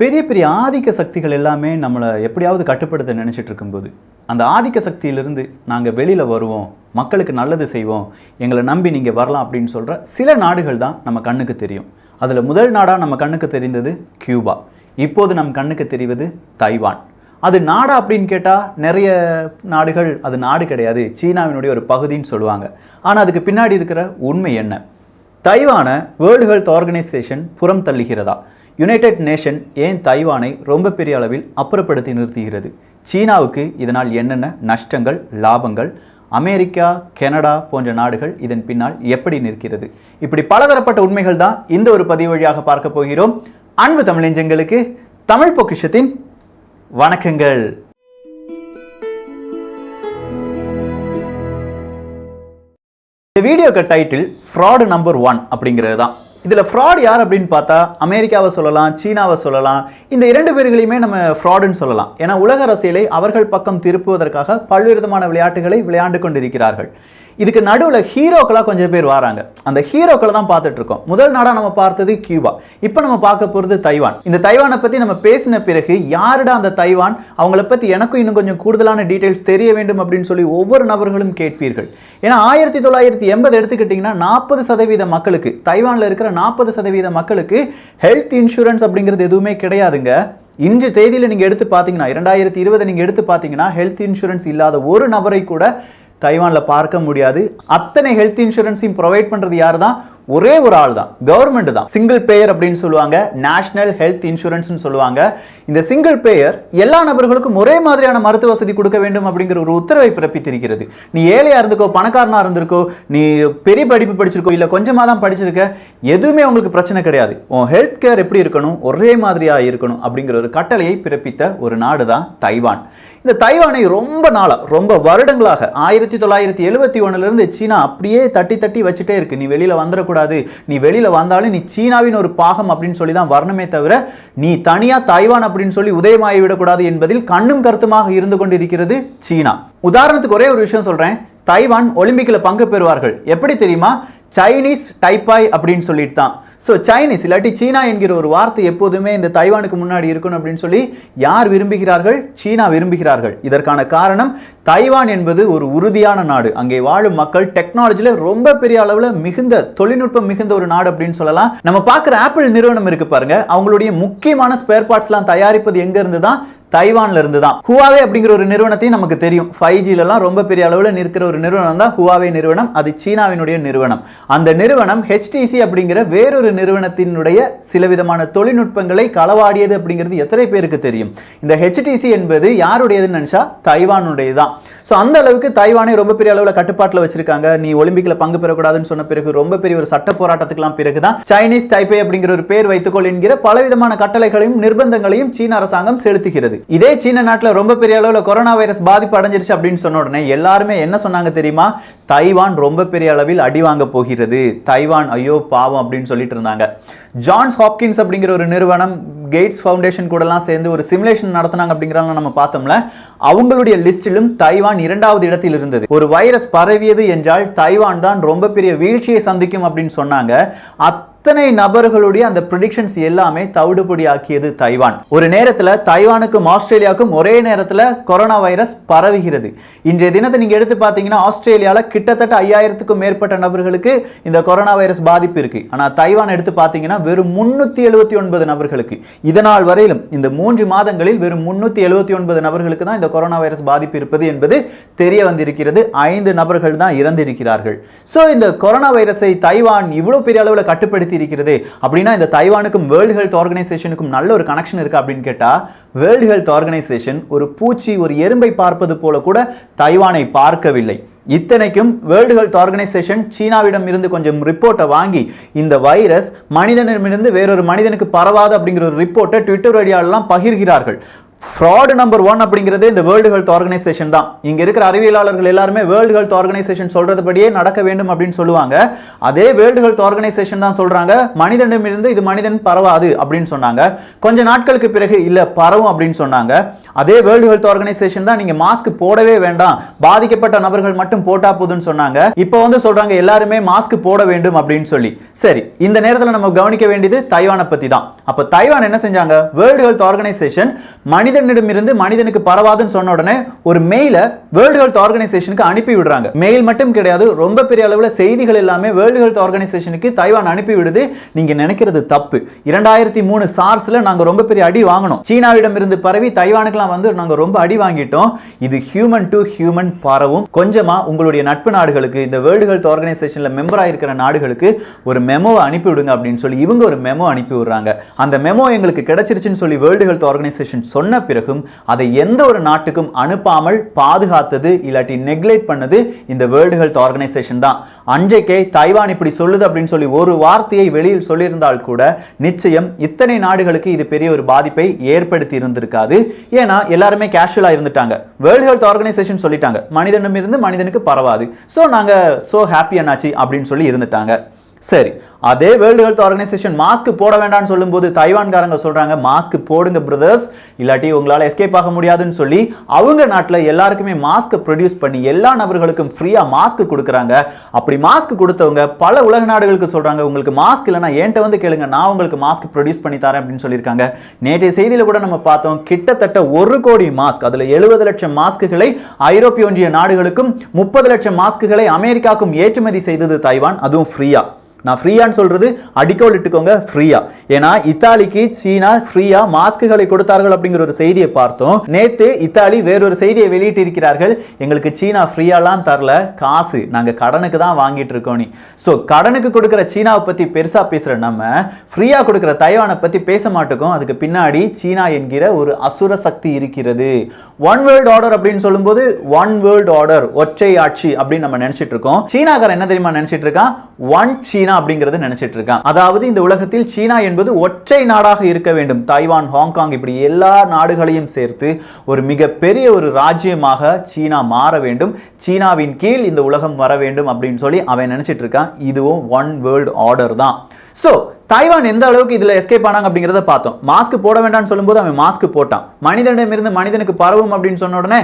பெரிய பெரிய ஆதிக்க சக்திகள் எல்லாமே நம்மளை எப்படியாவது கட்டுப்படுத்த நினச்சிட்டு இருக்கும்போது அந்த ஆதிக்க சக்தியிலிருந்து நாங்கள் வெளியில் வருவோம், மக்களுக்கு நல்லது செய்வோம், எங்களை நம்பி நீங்கள் வரலாம் அப்படின்னு சொல்கிற சில நாடுகள் தான் நம்ம கண்ணுக்கு தெரியும். அதில் முதல் நாடாக நம்ம கண்ணுக்கு தெரிந்தது கியூபா. இப்போது நம் கண்ணுக்கு தெரிவது தைவான். அது நாடா அப்படின்னு கேட்டால் நிறைய நாடுகள் அது நாடு கிடையாது, சீனாவினுடைய ஒரு பகுதின்னு சொல்லுவாங்க. ஆனால் அதுக்கு பின்னாடி இருக்கிற உண்மை என்ன? தைவானை வேர்ல்டு ஹெல்த் ஆர்கனைசேஷன் புறம் தள்ளுகிறதா? யுனைடெட் நேஷன் ஏன் தைவானை ரொம்ப பெரிய அளவில் அப்புறப்படுத்தி நிறுத்துகிறது? சீனாவுக்கு இதனால் என்னென்ன நஷ்டங்கள், லாபங்கள்? அமெரிக்கா, கனடா போன்ற நாடுகள் இதன் பின்னால் எப்படி நிற்கிறது? இப்படி பலதரப்பட்ட உண்மைகள் தான் இந்த ஒரு பதிவு வழியாக பார்க்க போகிறோம். அன்பு தமிழஞ்சங்களுக்கு தமிழ் பொக்கிஷத்தின் வணக்கங்கள். இந்த வீடியோக்கு டைட்டில் ஃப்ராடு நம்பர் 1 அப்படிங்கிறது தான். இதில் ஃப்ராட் யார் அப்படின்னு பார்த்தா அமெரிக்காவை சொல்லலாம், சீனாவை சொல்லலாம். இந்த இரண்டு பேர்களையுமே நம்ம ஃப்ராடுன்னு சொல்லலாம். ஏன்னா உலக அரசியலை அவர்கள் பக்கம் திருப்புவதற்காக பல்வேறு விதமான விளையாட்டுகளை விளையாண்டு கொண்டிருக்கிறார்கள். இதுக்கு நடுவில் ஹீரோக்களாக கொஞ்சம் பேர் வராங்க. அந்த ஹீரோக்களை தான் பார்த்துட்டு இருக்கோம். முதல் நாடாக நம்ம பார்த்தது கியூபா, இப்போ நம்ம பார்க்க போகிறது தைவான். இந்த தைவானை பற்றி நம்ம பேசின பிறகு யாருடா அந்த தைவான், அவங்கள பற்றி எனக்கும் இன்னும் கொஞ்சம் கூடுதலான டீட்டெயில்ஸ் தெரிய வேண்டும் அப்படின்னு சொல்லி ஒவ்வொரு நபர்களும் கேட்பீர்கள். ஏன்னா 1980 எடுத்துக்கிட்டிங்கன்னா 40% மக்களுக்கு, தைவானில் இருக்கிற 40% மக்களுக்கு ஹெல்த் இன்சூரன்ஸ் அப்படிங்கிறது எதுவுமே கிடையாதுங்க. இன்று தேதியில் நீங்கள் எடுத்து பார்த்தீங்கன்னா 2020 நீங்கள் எடுத்து பார்த்தீங்கன்னா ஹெல்த் இன்சூரன்ஸ் இல்லாத ஒரு நபரை கூட தைவானில் பார்க்க முடியாது. அத்தனை ஹெல்த் இன்சூரன்ஸையும் ப்ரொவைட் பண்ணுறது யார் தான்? ஒரே ஒரு ஆள் தான், கவர்மெண்ட் தான். சிங்கிள் பேயர் அப்படின்னு சொல்லுவாங்க, நேஷனல் ஹெல்த் இன்சூரன்ஸ்னு சொல்லுவாங்க. இந்த சிங்கிள் பேயர் எல்லா நபர்களுக்கும் ஒரே மாதிரியான மருத்துவ வசதி கொடுக்க வேண்டும் அப்படிங்கிற ஒரு உத்தரவை பிறப்பித்திருக்கிறது. நீ ஏழையா இருந்துக்கோ, பணக்காரனா இருந்திருக்கோ, நீ பெரிய படிப்பு படிச்சிருக்கோ, இல்லை கொஞ்சமாக தான் படிச்சிருக்க, எதுவுமே உங்களுக்கு பிரச்சனை கிடையாது. உன் ஹெல்த் கேர் எப்படி இருக்கணும், ஒரே மாதிரியா இருக்கணும் அப்படிங்கிற ஒரு கட்டளையை பிறப்பித்த ஒரு நாடு தான் தைவான். இந்த தைவானை ரொம்ப வருடங்களாக 1971 சீனா அப்படியே தட்டி தட்டி வச்சுட்டே இருக்கு. நீ வெளியில வந்துடக்கூடாது, நீ வெளியில வந்தாலும் நீ சீனாவின் ஒரு பாகம் அப்படின்னு சொல்லி தான் வரணுமே தவிர நீ தனியா தைவான் அப்படின்னு சொல்லி உதயமாகி விடக்கூடாது என்பதில் கண்ணும் கருத்துமாக இருந்து கொண்டிருக்கிறது சீனா. உதாரணத்துக்கு ஒரே ஒரு விஷயம் சொல்றேன். தைவான் ஒலிம்பிக்கில் பங்கு பெறுவார்கள். எப்படி தெரியுமா? சைனீஸ் டைப்பாய் அப்படின்னு சொல்லிட்டு தான். ஸோ சைனீஸ் இல்லாட்டி சீனா என்கிற ஒரு வார்த்தை எப்போதுமே இந்த தைவானுக்கு முன்னாடி இருக்கணும் அப்படின்னு சொல்லி யார் விரும்புகிறார்கள்? சீனா விரும்புகிறார்கள். இதற்கான காரணம், தைவான் என்பது ஒரு உறுதியான நாடு. அங்கே வாழும் மக்கள் டெக்னாலஜியில் ரொம்ப பெரிய அளவில் மிகுந்த தொழில்நுட்பம் மிகுந்த ஒரு நாடு அப்படின்னு சொல்லலாம். நம்ம பார்க்குற ஆப்பிள் நிறுவனம் இருக்கு பாருங்க, அவங்களுடைய முக்கியமான ஸ்பேர் பார்ட்ஸ்லாம் தயாரிப்பது எங்க இருந்து தான்? தைவான்ல இருந்து தான். ஹுவாவே அப்படிங்கிற ஒரு நிறுவனத்தையும் நமக்கு தெரியும். 5Gலாம் ரொம்ப பெரிய அளவில் நிற்கிற ஒரு நிறுவனம் தான் ஹுவாவே நிறுவனம். அது சீனாவினுடைய நிறுவனம். அந்த நிறுவனம் HTC அப்படிங்கிற வேறொரு நிறுவனத்தினுடைய சில விதமான தொழில்நுட்பங்களை களவாடியது அப்படிங்கிறது எத்தனை பேருக்கு தெரியும்? இந்த HTC என்பது யாருடையதுன்னு நினைச்சா தைவானுடையதான். ஸோ அந்த அளவுக்கு தைவானை ரொம்ப பெரிய அளவில் கட்டுப்பாட்டில் வச்சிருக்காங்க. நீ ஒலிம்பிக்கில் பங்கு பெறக்கூடாதுன்னு சொன்ன பிறகு ரொம்ப பெரிய ஒரு சட்ட போராட்டத்துக்குலாம் பிறகுதான் சைனீஸ் டைப்பே அப்படிங்கிற ஒரு பேர் வைத்துக்கொள் என்கிற பலவிதமான கட்டளைகளையும் நிர்பந்தங்களையும் சீன அரசாங்கம் செலுத்துகிறது. இதே சீன நாட்டில் ரொம்ப பெரிய அளவில் கொரோனா வைரஸ் பாதிப்பு அடைஞ்சிருச்சு அப்படின்னு சொன்ன உடனே எல்லாருமே என்ன சொன்னாங்க தெரியுமா? தைவான் ரொம்ப பெரிய அளவில் அடி வாங்க போகிறது, தைவான் ஐயோ பாவம் அப்படின்னு சொல்லிட்டு இருந்தாங்க. ஜான்ஸ் ஹாப்கின்ஸ் அப்படிங்கிற ஒரு நிறுவனம் கேட்ஸ் ஃபவுண்டேஷன் கூடலாம் சேர்ந்து ஒரு சிமுலேஷன் நடத்தினாங்க அப்படிங்கிறத நம்ம பார்த்தோம்ல. அவங்களுடைய லிஸ்டிலும் தைவான் 2வது இடத்தில் இருந்தது. ஒரு வைரஸ் பரவியது என்றால் தைவான் தான் ரொம்ப பெரிய வீழ்ச்சியை சந்திக்கும் அப்படின்னு சொன்னாங்க. அத்தனை நபர்களுடைய அந்த ப்ரெடிக்ஷன்ஸ் எல்லாமே தவிடுபடி ஆக்கியது தைவான். ஒரு நேரத்தில் தைவானுக்கும் ஆஸ்திரேலியாவுக்கும் ஒரே நேரத்தில் கொரோனா வைரஸ் பரவுகிறது. இன்றைய தினத்தை நீங்க எடுத்து பார்த்தீங்கன்னா ஆஸ்திரேலியாவில் கிட்டத்தட்ட 5000க்கும் மேற்பட்ட நபர்களுக்கு இந்த கொரோனா வைரஸ் பாதிப்பு இருக்கு. ஆனால் தைவான் எடுத்து பார்த்தீங்கன்னா வெறும் 379 நபர்களுக்கு. இதனால் வரையிலும் இந்த 3 மாதங்களில் வெறும் 379 நபர்களுக்கு தான் இந்த கொரோனா வைரஸ் பாதிப்பு இருப்பது என்பது தெரிய வந்திருக்கிறது. 5 நபர்கள் தான் இறந்திருக்கிறார்கள். ஸோ இந்த கொரோனா வைரஸை தைவான் இவ்வளவு பெரிய அளவில் கட்டுப்படுத்தி இருக்கிறது அப்படின்னா இந்த தைவானுக்கும் வேர்ல்டு ஹெல்த் ஆர்கனைசேஷனுக்கும் நல்ல ஒரு கனெக்ஷன் இருக்கு அப்படின்னு கேட்டா, வேர்ல்டு ஹெல்த் ஆர்கனைசேஷன் ஒரு பூச்சி, ஒரு எறும்பை பார்ப்பது போல கூட தைவானை பார்க்கவில்லை. இத்தனைக்கும் வேர்ல்டு ஹெல்த் ஆர்கனைசேஷன் சீனாவிடம் இருந்து கொஞ்சம் ரிப்போர்ட்டை வாங்கி இந்த வைரஸ் மனிதனிடமிருந்து வேறொரு மனிதனுக்கு பரவாது அப்படிங்கிற ஒரு ரிப்போர்ட்டை ட்விட்டர் வழியாலாம் பகிர்கிறார்கள். ஃப்ராட் நம்பர் 1 அப்படிங்கிறது இந்த வேர்ல்டு ஹெல்த் ஆர்கனைசேஷன் தான். இங்க இருக்கிற அறிவியலாளர்கள் எல்லாருமே வேர்ல்டு ஹெல்த் ஆர்கனைசேஷன் சொல்றதுபடியே நடக்க வேண்டும் அப்படின்னு சொல்லுவாங்க. அதே வேர்ல்டு ஹெல்த் ஆர்கனைசேஷன் தான் சொல்றாங்க மனிதனிடமிருந்து இது மனிதன் பரவாது அப்படின்னு சொன்னாங்க. கொஞ்ச நாட்களுக்கு பிறகு இல்ல பரவும் அப்படின்னு சொன்னாங்க. அதே வேர்ல்டு ஹெல்த் ஆர்கனைசேஷன் தான் நீங்க மாஸ்க் போடவே வேண்டாம், பாதிக்கப்பட்ட நபர்கள் மட்டும் போட்டா போதும்னு சொன்னாங்க. இப்போ வந்து சொல்றாங்க எல்லாருமே மாஸ்க் போட வேண்டும் அப்படின்னு சொல்லி. சரி, இந்த நேரத்தில் நம்ம கவனிக்க வேண்டியது தைவானை பத்தி தான். அப்ப தைவான் என்ன செஞ்சாங்க, வேர்ல்டு ஹெல்த் ஆர்கனைசேஷன் மனிதனிடமிருந்து மனிதனுக்கு பரவாதுன்னு சொன்ன உடனே ஒரு மெயில வேர்ல்டு ஹெல்த் ஆர்கனைசேஷனுக்கு அனுப்பி விடுறாங்க. மெயில் மட்டும் கிடையாது, ரொம்ப பெரிய அளவுல செய்திகள் எல்லாமே வேர்ல்டு ஹெல்த் ஆர்கனைசேஷனுக்கு தைவான் அனுப்பி விடுது. நீங்க நினைக்கிறது தப்பு. 2003 சார்ஸ்ல நாங்க ரொம்ப பெரிய அடி வாங்கணும். சீனாவிடம் இருந்து பரவி தைவானுக்குலாம் வந்து நாங்க ரொம்ப அடி வாங்கிட்டோம். இது ஹியூமன் டு ஹியூமன் பரவும். கொஞ்சமா உங்களுடைய நட்பு நாடுகளுக்கு, இந்த வேர்ல்டு ஹெல்த் ஆர்கனைசேஷன்ல மெம்பரா இருக்கிற நாடுகளுக்கு ஒரு மெமோவை அனுப்பி விடுங்க அப்படின்னு சொல்லி இவங்க ஒரு மெமோ அனுப்பி விடுறாங்க. அந்த மெமோ எங்களுக்கு கிடைச்சிருச்சுன்னு சொல்லி வேர்ல்டு ஹெல்த் ஆர்கனைசேஷன் சொன்ன பிறகும் அதை எந்த ஒரு நாட்டுக்கும் அனுப்பாமல் பாதுகாத்தது இல்லாட்டி நெக்லெக்ட் பண்ணது இந்த வேர்ல்டு ஹெல்த் ஆர்கனைசேஷன் தான். அன்றைக்கே தைவான் இப்படி சொல்லுது அப்படின்னு சொல்லி ஒரு வார்த்தையை வெளியில் சொல்லியிருந்தால் கூட நிச்சயம் இத்தனை நாடுகளுக்கு இது பெரிய ஒரு பாதிப்பை ஏற்படுத்தி இருந்திருக்காது. ஏன்னா எல்லாருமே கேஷுவலா இருந்துட்டாங்க. வேர்ல்டு ஹெல்த் ஆர்கனைசேஷன் சொல்லிட்டாங்க மனிதனிடமிருந்து மனிதனுக்கு பரவாது, சோ நாங்க சோ ஹாப்பி ஆனாச்சு அப்படின்னு சொல்லி இருந்துட்டாங்க. சரி, அதே வேர்ல்டு ஹெல்த் ஆர்கனைசேஷன் மாஸ்க் போட வேண்டாம்னு சொல்லும்போது தைவான்காரங்க சொல்றாங்க மாஸ்க் போடுங்க பிரதர்ஸ், இல்லாட்டி உங்களால எஸ்கேப் ஆக முடியாதுன்னு சொல்லி அவங்க நாட்டில் எல்லாருக்குமே மாஸ்க் ப்ரொடியூஸ் பண்ணி எல்லா நபர்களுக்கும் ஃப்ரீயா மாஸ்க் கொடுக்குறாங்க. அப்படி மாஸ்க் கொடுத்தவங்க பல உலக நாடுகளுக்கு சொல்றாங்க உங்களுக்கு மாஸ்க் இல்லைன்னா என்கிட்ட வந்து கேளுங்க, நான் உங்களுக்கு மாஸ்க் ப்ரொடியூஸ் பண்ணி தரேன் அப்படின்னு சொல்லியிருக்காங்க. நேற்றைய செய்தியில கூட நம்ம பார்த்தோம், கிட்டத்தட்ட 1 கோடி மாஸ்க், அதுல 70 லட்சம் மாஸ்க்குகளை ஐரோப்பிய ஒன்றிய நாடுகளுக்கும் 30 லட்சம் மாஸ்க்குகளை அமெரிக்காவுக்கும் ஏற்றுமதி செய்தது தைவான், அதுவும் ஃப்ரீயா. நான் ஃப்ரீயான்னு சொல்றது அடிக்கோல் இட்டுக்கோங்க, ஃப்ரீயா. ஏன்னா இத்தாலிக்கு சீனா ஃப்ரீயா மாஸ்க்குகளை கொடுத்தார்கள் அப்படிங்கிற ஒரு செய்தியை பார்த்தோம். நேத்து இத்தாலி வேறொரு செய்தியை வெளியிட்டு இருக்கிறார்கள், எங்களுக்கு சீனா ஃப்ரீயாலாம் தரல, காசு நாங்க கடனுக்கு தான் வாங்கிட்டு இருக்கோம். சோ கடனுக்கு கொடுக்கிற சீனாவை பத்தி பெருசா பேசுற நம்ம ஃப்ரீயா கொடுக்கிற தைவானை பத்தி பேச மாட்டோம். அதுக்கு பின்னாடி சீனா என்கிற ஒரு அசுர சக்தி இருக்கிறது. ஒன் வேர்ல்ட் ஆர்டர் அப்படின்னு சொல்லும்போது ஒன் வேர்ல்ட் ஆர்டர், ஒற்றை ஆட்சி அப்படின்னு நம்ம நினைச்சிட்டு இருக்கோம். சீனாக்காரன் என்ன தெரியுமா நினைச்சிட்டு இருக்கான், ஒன் சீனா அப்படிங்கறது நினைச்சிட்டு இருக்கான். அதாவது இந்த உலகத்தில் சீனா என்பது ஒற்றை நாடாக இருக்க வேண்டும். தைவான், ஹாங்காங் இப்படி எல்லா நாடுகளையும் சேர்த்து ஒரு மிகப்பெரிய ஒரு ராஜ்யமாக சீனா மாற வேண்டும், சீனாவின் கீழ் இந்த உலகம் வர வேண்டும் அப்படின்னு சொல்லி அவன் நினைச்சிட்டு இருக்கான். இதுவும் ஒன் வேர்ல்ட் ஆர்டர் தான். சோ தைவான் எந்த அளவுக்கு இதுல எஸ்கேப் ஆனாங்க அப்படிங்கறத பார்த்தோம். மாஸ்க் போட வேண்டாம்னு சொல்லும்போது அவன் மாஸ்க் போட்டான். மனிதனிடமிருந்து மனிதனுக்கு பரவும் அப்படின்னு சொன்ன உடனே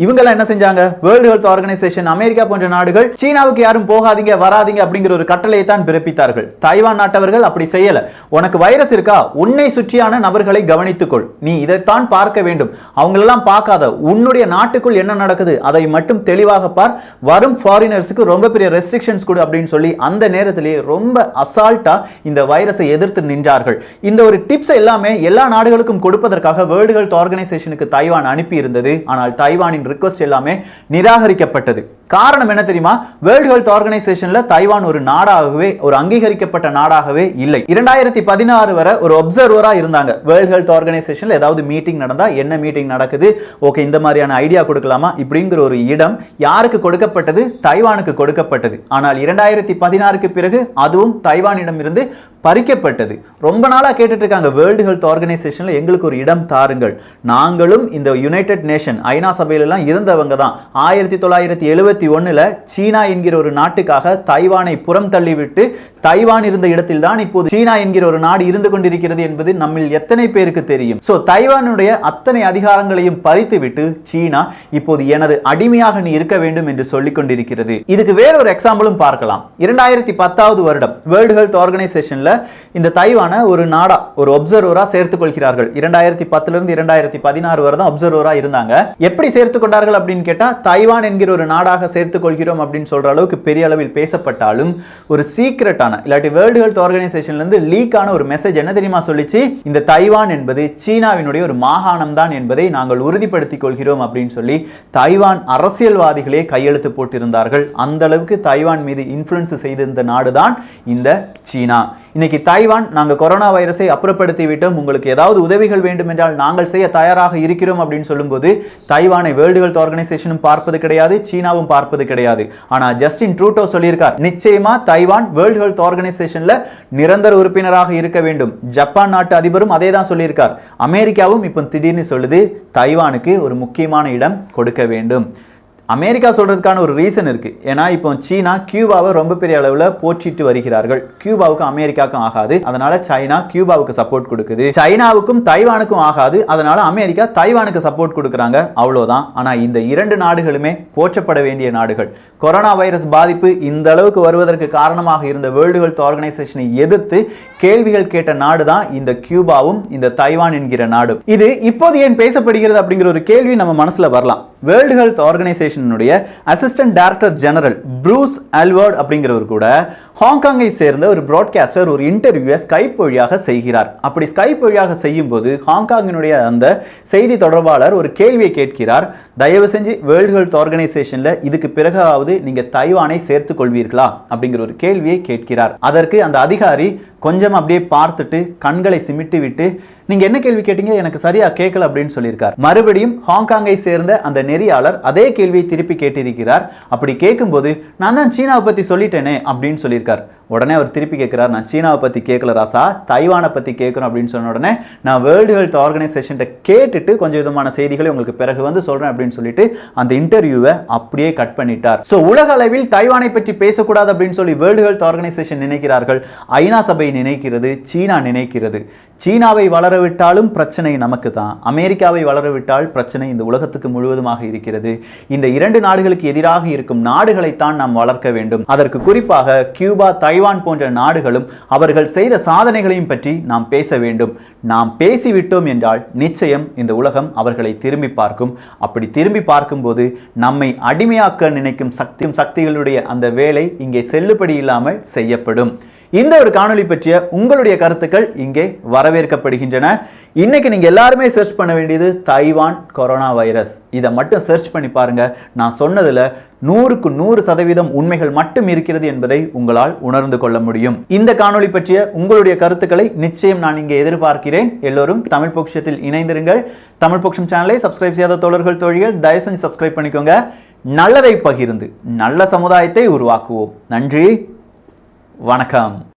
இவங்க என்ன செஞ்சாங்க, வேர்ல்டு ஹெல்த் ஆர்கனைசேஷன், அமெரிக்கா போன்ற நாடுகள் சீனாவுக்கு யாரும் போகாதீங்க வராதீங்க அப்படிங்கிற ஒரு கட்டளையை தான் பிறப்பித்தார்கள். தைவான் நாட்டவர்கள் அப்படி செய்யல. உனக்கு வைரஸ் இருக்கா, உன்னை சுற்றியான நபர்களை கவனித்துக்கொள், நீ இதைத்தான் பார்க்க வேண்டும், அவங்களெல்லாம் பார்க்காத, உன்னுடைய நாட்டுக்குள் என்ன நடக்குது அதை மட்டும் தெளிவாக பார், வரும் ஃபாரினர்ஸுக்கு ரொம்ப பெரிய ரெஸ்ட்ரிக்ஷன்ஸ் கொடு அப்படின்னு சொல்லி அந்த நேரத்திலேயே ரொம்ப அசால்ட்டா இந்த வைரஸை எதிர்த்து நின்றார்கள். இந்த ஒரு டிப்ஸ் எல்லாமே எல்லா நாடுகளுக்கும் கொடுப்பதற்காக வேர்ல்டு ஹெல்த் ஆர்கனைசேஷனுக்கு தைவான் அனுப்பி இருந்தது. ஆனால் தைவானின் ரிக்வெஸ்ட் எல்லாமே நிராகரிக்கப்பட்டது. காரணம் என்ன தெரியுமா, வேர்ல்டு ஹெல்த் ஆர்கனைசேஷன்ல தைவான் ஒரு நாடாகவே, ஒரு அங்கீகரிக்கப்பட்ட நாடாகவே இல்லை. 2016 வரை ஒரு அப்சர்வரா இருந்தாங்க. வேர்ல்டு ஹெல்த் ஆர்கனைசேஷன்ல ஏதாவது மீட்டிங் நடந்தா என்ன மீட்டிங் நடக்குது, ஓகே இந்த மாதிரியான ஐடியா கொடுக்கலாமா இப்படிங்கிற ஒரு இடம் யாருக்கு கொடுக்கப்பட்டது, தைவானுக்கு கொடுக்கப்பட்டது. ஆனால் 2016க்கு பிறகு அதுவும் தைவானிடம் இருந்து பறிக்கப்பட்டது. ரொம்ப நாளா கேட்டுட்டு இருக்காங்க, வேர்ல்டு ஹெல்த் ஆர்கனைசேஷன்ல எங்களுக்கு ஒரு இடம் தாருங்கள், நாங்களும் இந்த யுனைடெட் நேஷன் ஐநா சபையில எல்லாம் இருந்தவங்க தான். 1971ல சீனா என்கிற ஒரு நாட்டுக்காக தைவானை புறம் தள்ளிவிட்டு தைவான் இருந்த இடத்தில் தான் இப்போது சீனா என்கிற ஒரு நாடு இருந்து கொண்டிருக்கிறது என்பது நம்மில் எத்தனை பேருக்கு தெரியும். சோ தைவானுடைய அத்தனை அதிகாரங்களையும் பறித்துவிட்டு சீனா இப்போது எனது அடிமையாக நீ இருக்க வேண்டும் என்று சொல்லிக் கொண்டிருக்கிறது. இதுக்கு வேற ஒரு எக்ஸாம்பிளும் பார்க்கலாம். 2010வது வருடம் வேர்ல்டு ஹெல்த் ஆர்கனைசேஷன்ல இந்த தைவான ஒரு நாடா, ஒரு அப்சர்வரா சேர்த்துக் கொள்கிறார்கள். 2010ல இருந்து 2016 வரை தான் அப்சர்வரா இருந்தாங்க. எப்படி சேர்த்துக் கொண்டார்கள் அப்படின்னு கேட்டா, தைவான் என்கிற ஒரு நாடாக சேர்த்துக் கொள்கிறோம் அப்படின்னு சொல்ற அளவுக்கு பெரிய அளவில் பேசப்பட்டாலும் ஒரு சீக்ரெட்டான இல்லாட்டி வேர்ல்டு ஹெல்த் ஆர்கனைசேஷன்ல இருந்து லீக் ஆன ஒரு மெசேஜ் என்ன தெரியுமா சொல்லிச்சு, இந்த தைவான் என்பது சீனாவினுடைய ஒரு மாகாணம் தான் என்பதை நாங்கள் உறுதிப்படுத்திக் கொள்கிறோம் அப்படின்னு சொல்லி தைவான் அரசியல்வாதிகளே கையெழுத்து போட்டிருந்தார்கள். அந்த அளவுக்கு தைவான் மீது இன்ஃப்ளூயன்ஸ் செய்திருந்த நாடுதான் இந்த சீனா. இன்னைக்கு தைவான், நாங்க கொரோனா வைரஸை அப்புறப்படுத்தி விட்டோம், உங்களுக்கு ஏதாவது உதவிகள் வேண்டும் என்றால் நாங்கள் செய்ய தயாராக இருக்கிறோம் அப்படின்னு சொல்லும்போது தைவானை வேர்ல்டு ஹெல்த் ஆர்கனைசேஷனும் பார்ப்பது கிடையாது, சீனாவும் பார்ப்பது கிடையாது. ஆனா ஜஸ்டின் ட்ரூடோ சொல்லியிருக்கார், நிச்சயமா தைவான் வேர்ல்டு ஹெல்த் ஆர்கனைசேஷன்ல நிரந்தர உறுப்பினராக இருக்க வேண்டும். ஜப்பான் நாட்டு அதிபரும் அதே தான் சொல்லியிருக்கார். அமெரிக்காவும் இப்போ திடீர்னு சொல்லுது தைவானுக்கு ஒரு முக்கியமான இடம் கொடுக்க வேண்டும். அமெரிக்கா சொல்றதுக்கான ஒரு ரீசன் இருக்கு. ஏன்னா இப்போ சீனா கியூபாவை ரொம்ப பெரிய அளவில் போற்றிட்டு வருகிறார்கள். கியூபாவுக்கு அமெரிக்காவுக்கும் ஆகாது, அதனால சைனா கியூபாவுக்கு சப்போர்ட் கொடுக்குது. சைனாவுக்கும் தைவானுக்கும் ஆகாது, அதனால அமெரிக்கா தைவானுக்கு சப்போர்ட் கொடுக்குறாங்க. அவ்வளவுதான். ஆனா இந்த இரண்டு நாடுகளுமே போற்றப்பட வேண்டிய நாடுகள். கொரோனா வைரஸ் பாதிப்பு இந்த அளவுக்கு வருவதற்கு காரணமாக இருந்த வேர்ல்டு ஹெல்த் ஆர்கனைசேஷனை எதிர்த்து கேள்விகள் கேட்ட நாடு தான் இந்த கியூபாவும் இந்த தைவான் என்கிற நாடு. இது இப்போது ஏன் பேசப்படுகிறது அப்படிங்கிற ஒரு கேள்வி நம்ம மனசுல வரலாம். வேர்ல்டு ஹெல்த் ஆர்கனைசேஷனுடைய assistant director general Bruce Aylward அப்படிங்கிறவர் கூட ஹாங்காங்கை சேர்ந்த ஒரு பிராட்காஸ்டர் ஒரு இன்டர்வியூவை ஸ்கைப் வழியாக செய்கிறார். அப்படி ஸ்கைப் வழியாக செய்யும் போது ஹாங்காங்கினுடைய அந்த செய்தி தொடர்பாளர் ஒரு கேள்வியை கேட்கிறார். தயவு செஞ்சு வேர்ல்டு ஹெல்த் ஆர்கனைசேஷன்ல இதுக்கு பிறகாவது நீங்க தைவானை சேர்த்துக் கொள்வீர்களா அப்படிங்கிற ஒரு கேள்வியை கேட்கிறார். அதற்கு அந்த அதிகாரி கொஞ்சம் அப்படியே பார்த்துட்டு கண்களை சிமிட்டி விட்டு, நீங்க என்ன கேள்வி கேட்டீங்க, எனக்கு சரியா கேட்கல அப்படின்னு சொல்லியிருக்கார். மறுபடியும் ஹாங்காங்கை சேர்ந்த அந்த நெறியாளர் அதே கேள்வியை திருப்பி கேட்டிருக்கிறார். அப்படி கேட்கும்போது நான் தான் சீனாவை பத்தி சொல்லிட்டேனே அப்படின்னு சொல்லியிருக்கார். உடனே அவர் திருப்பி கேட்கிறார், நான் சீனாவை பத்தி கேட்கல ராசா, தைவானை பத்தி கேட்கணும் அப்படின்னு சொன்ன உடனே நான் வேர்ல்டு ஹெல்த் ஆர்கனைசேஷன் கேட்டுட்டு கொஞ்சம் விதமான செய்திகளை உங்களுக்கு பிறகு வந்து சொல்றேன் அப்படின்னு சொல்லிட்டு அந்த இன்டர்வியூவை அப்படியே கட் பண்ணிட்டார். சோ உலக அளவில் தைவானை பற்றி பேசக்கூடாது அப்படின்னு சொல்லி வேர்ல்டு ஹெல்த் ஆர்கனைசேஷன் நினைக்கிறார்கள், ஐநா சபை நினைக்கிறது, சீனா நினைக்கிறது. சீனாவை வளரவிட்டாலும் பிரச்சனை நமக்கு தான், அமெரிக்காவை வளரவிட்டால் பிரச்சனை இந்த உலகத்துக்கு முழுவதுமாக இருக்கிறது. இந்த இரண்டு நாடுகளுக்கு எதிராக இருக்கும் நாடுகளைத்தான் நாம் வளர்க்க வேண்டும். அதற்கு குறிப்பாக கியூபா, தைவான் போன்ற நாடுகளும் அவர்கள் செய்த சாதனைகளையும் பற்றி நாம் பேச வேண்டும். நாம் பேசிவிட்டோம் என்றால் நிச்சயம் இந்த உலகம் அவர்களை திரும்பி பார்க்கும். அப்படி திரும்பி பார்க்கும்போது நம்மை அடிமையாக்க நினைக்கும் சக்திகளுடைய அந்த வேலை இங்கே செல்லுபடி இல்லாமல் செய்யப்படும். இந்த ஒரு காணொளி பற்றிய உங்களுடைய கருத்துக்கள் இங்கே வரவேற்கப்படுகின்றன. இன்னைக்கு நீங்க எல்லாருமே சர்ச் பண்ண வேண்டியது தைவான் கொரோனா வைரஸ். இதை மட்டும் சர்ச் பண்ணி பாருங்க. நான் சொன்னதுல 100க்கு 100% உண்மைகள் மட்டும் இருக்கிறது என்பதை உங்களால் உணர்ந்து கொள்ள முடியும். இந்த காணொளி பற்றிய உங்களுடைய கருத்துக்களை நிச்சயம் நான் இங்கே எதிர்பார்க்கிறேன். எல்லோரும் தமிழ் பொக்கிஷத்தில் இணைந்திருங்கள். தமிழ் பொக்கிஷம் சேனலை சப்ஸ்கிரைப் செய்யாத தோழர்கள் தோழிகள் தயவு செஞ்சு சப்ஸ்கிரைப் பண்ணிக்கோங்க. நல்லதை பகிர்ந்து நல்ல சமுதாயத்தை உருவாக்குவோம். நன்றி, வணக்கம்.